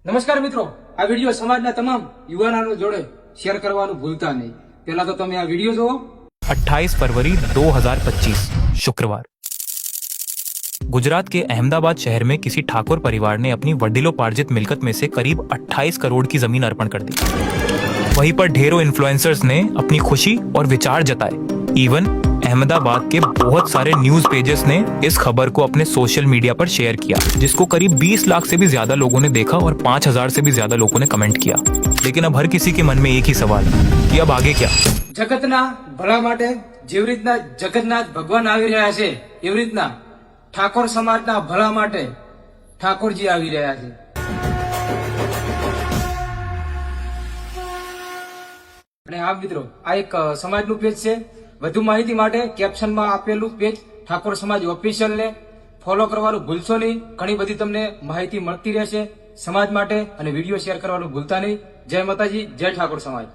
નમસ્કાર મિત્રો, આ વિડીયો સમાજના તમામ યુવાનો જોડે શેર કરવાનું ભૂલતા નહીં। પહેલા તો તમે આ વિડીયો જુઓ। 28 फरवरी 2025 शुक्रवार गुजरात के अहमदाबाद शहर में किसी ठाकुर परिवार ने अपनी वडिलोपार्जित मिल्कत में से करीब 28 करोड़ की जमीन अर्पण कर दी। वहीं पर ढेरों इन्फ्लुएंसर्स ने अपनी खुशी और विचार जताए। इवन अहमदाबाद के बहुत सारे न्यूज पेजेस ने इस खबर को अपने सोशल मीडिया पर शेयर किया, जिसको करीब 20 लाख से भी ज्यादा लोगों ने देखा और 5000 से भी ज्यादा लोगों ने कमेंट किया। लेकिन अब हर किसी के मन में एक ही सवाल कि अब आगे क्या। જગતના ભલા માટે જેવી રીતના જગતના ભગવાન આવી રહ્યા છે, એવી રીતના ઠાકોર સમાજના ભલા માટે ઠાકોરજી આવી રહ્યા છે। અને આ મિત્રો, આ એક સમાજનું પેજ છે। વધુ માહિતી માટે કેપ્શનમાં આપેલું પેજ ઠાકોર સમાજ ઓફિશિયલ ને ફોલો કરવાનું ભૂલશો નહીં। ઘણી બધી તમને માહિતી મળતી રહેશે સમાજ માટે, અને વિડીયો શેર કરવાનું ભૂલતા નહીં। જય માતાજી, જય ઠાકોર સમાજ।